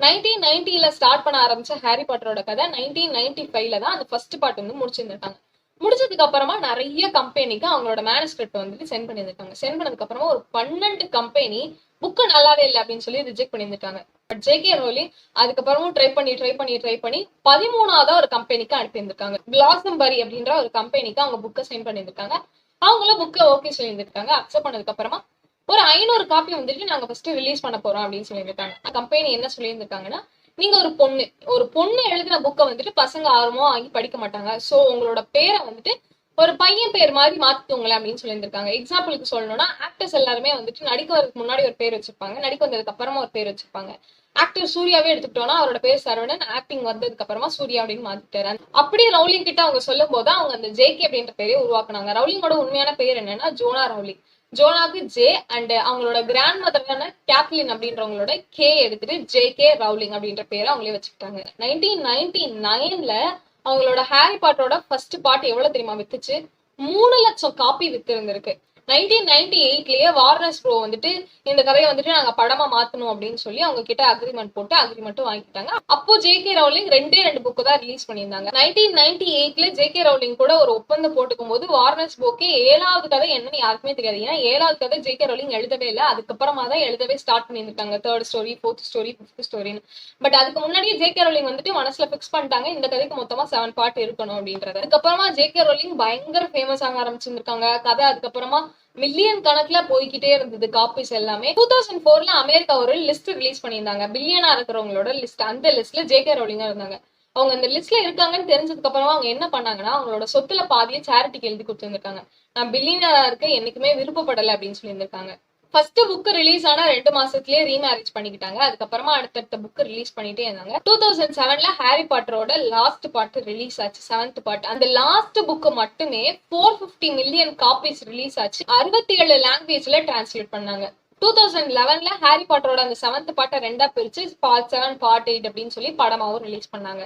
1990ல start பண்ண ஆரம்பிச்ச Harry பாட்டரோட கதை 1995ல தான் அந்த ஃபர்ஸ்ட் பார்ட் வந்து முடிச்சிருந்திருக்காங்க. முடிச்சதுக்கு அப்புறமா நிறைய கம்பெனிக்கு அவங்களோட மேனுஸ்கிரிப்ட் வந்துட்டு சென்ட் பண்ணியிருக்காங்க. சென்ட் பண்ணதுக்கு அப்புறமா ஒரு 12 கம்பெனி புக்கு நல்லாவே இல்லை அப்படின்னு சொல்லி ரிஜெக்ட் பண்ணியிருக்காங்க. But JK. ரோலிங் அதுக்கப்புறமும் ட்ரை பண்ணி 13ஆவதா ஒரு கம்பெனிக்கு அனுப்பியிருந்திருக்காங்க. பிளாசம்பரி அப்படின்ற ஒரு கம்பெனிக்கு அவங்க புக்கை சென்ட் பண்ணியிருக்காங்க. அவங்களும் புக்கை ஓகே சொல்லியிருந்திருக்காங்க. அக்செப்ட் பண்ணதுக்கு அப்புறமா ஒரு 500 காப்பி வந்துட்டு நாங்க ஃபர்ஸ்ட் ரிலீஸ் பண்ண போறோம் அப்படின்னு சொல்லியிருக்காங்க. கம்பெனி என்ன சொல்லியிருந்திருக்காங்கன்னா, நீங்க ஒரு பொண்ணு எழுதின புக்கை வந்துட்டு பசங்க ஆர்வமா வாங்கி படிக்க மாட்டாங்க. சோ உங்களோட பேரை வந்துட்டு ஒரு பையன் பேர் மாதிரி மாத்திக்கோங்களேன் அப்படின்னு சொல்லியிருந்திருக்காங்க. எக்ஸாம்பிளுக்கு சொல்லணும்னா, ஆக்டர்ஸ் எல்லாருமே வந்துட்டு நடிக்க வரதுக்கு முன்னாடி ஒரு பேர் வச்சிருப்பாங்க, நடிக்க வந்ததுக்கு அப்புறமா ஒரு பேர் வச்சிருப்பாங்க. ஆக்டர் சூர்யாவே எடுத்துக்கிட்டோம்னா அவரோட பேர் சரவணன், ஆக்டிங் வந்ததுக்கு அப்புறமா சூர்யா அப்படின்னு மாத்திட்டாரு. அப்படி ரவுலிங் கிட்ட அவங்க சொல்லும் போது அவங்க அந்த ஜே.கே. அப்படின்ற பேரே உருவாக்குனாங்க. ரவுலிங்கோட உண்மையான பேர் என்னன்னா ஜோனா ரவுலிங். ஜோனாக்கு ஜே அண்ட் அவங்களோட கிராண்ட் மதரான கேத்லின் அப்படின்றவங்களோட கே எடுத்துட்டு ஜே.கே. ரவுலிங் அப்படின்ற பேரை அவங்களே வச்சுக்கிட்டாங்க. 1999ல அவங்களோட ஹாரி பாட்டரோட ஃபர்ஸ்ட் பார்ட் எவ்வளவு தெரியுமா வித்துச்சு? 3 லட்சம் காப்பி வித்து இருந்திருக்கு. 1998லயே வார்னர் ப்ரோ வந்துட்டு இந்த கதையை வந்துட்டு நாங்க படமா மாத்தணும் அப்படின்னு சொல்லி அவங்க கிட்ட அக்ரிமெண்ட் போட்டு அக்ரிமெண்ட் வாங்கிட்டாங்க. அப்போ ஜே.கே. ரவுலிங் 2 புக்கு தான் ரிலீஸ் பண்ணியிருந்தாங்க. 1998ல ஜே.கே. ரவுலிங் கூட ஒரு ஒப்பந்தம் போட்டுக்கும் போது வார்னர் ப்ரோக்கு 7வது கதை என்னன்னு யாருக்குமே தெரியாது. ஏன்னா 7வது கதை ஜே.கே. ரவுலிங் எழுதவே இல்லை. அதுக்கப்புறமா தான் எழுதவே ஸ்டார்ட் பண்ணியிருக்காங்க. 3rd story, 4th story, 5th ஸ்டோரின்னு. But அதுக்கு முன்னாடியே ஜே.கே. ரவுலிங் வந்துட்டு மனசுல பிக்ஸ் பண்ணிட்டாங்க இந்த கதைக்கு மொத்தமா 7 பார்ட் இருக்கணும் அப்படின்றது. அதுக்கப்புறமா ஜே.கே. ரவுலிங் பயங்கர ஃபேமஸ் ஆக ஆரம்பிச்சிருக்காங்க. கதை அதுக்கப்புறமா மில்லியன் கணக்குல போய்கிட்டே இருந்தது காப்பீஸ் எல்லாமே. 2004ல அமெரிக்கா ஒரு லிஸ்ட் ரிலீஸ் பண்ணியிருந்தாங்க, பில்லியனா இருக்கிறவங்களோட லிஸ்ட். அந்த லிஸ்ட்ல ஜே.கே. ரவுலிங்கா இருந்தாங்க. அவங்க அந்த லிஸ்ட்ல இருக்காங்கன்னு தெரிஞ்சதுக்கு அப்புறமா அவங்க என்ன பண்ணாங்கன்னா, அவங்களோட சொத்துல பாதியை சேரிட்டிக்கு எழுதி கொடுத்துருக்காங்க. நான் பில்லியனரா இருக்க என்னைக்குமே விருப்பப்படலை அப்படின்னு சொல்லியிருந்திருக்காங்க. ஃபர்ஸ்ட் புக் ரிலீஸ் ஆனா 2 மாசத்துலயே ரீமேரேஜ் பண்ணிக்கிட்டாங்க. அதுக்கப்புறமா அடுத்தடுத்த புக் ரிலீஸ் பண்ணிட்டே இருந்தாங்க. 2007ல ஹாரி பாட்டரோட லாஸ்ட் பார்ட் ரிலீஸ் ஆச்சு, 7th பார்ட். அந்த லாஸ்ட் புக் மட்டுமே 450 மில்லியன் காப்பீஸ் ரிலீஸ் ஆச்சு. 67 லாங்குவேஜ்ல டிரான்ஸ்லேட் பண்ணாங்க. 2011ல ஹாரி பாட்டரோட அந்த 7th பார்ட்டை 2ஆ பிரிச்சு பார்ட் 7 பார்ட் 8 அப்படின்னு சொல்லி படமாவும் ரிலீஸ் பண்ணாங்க.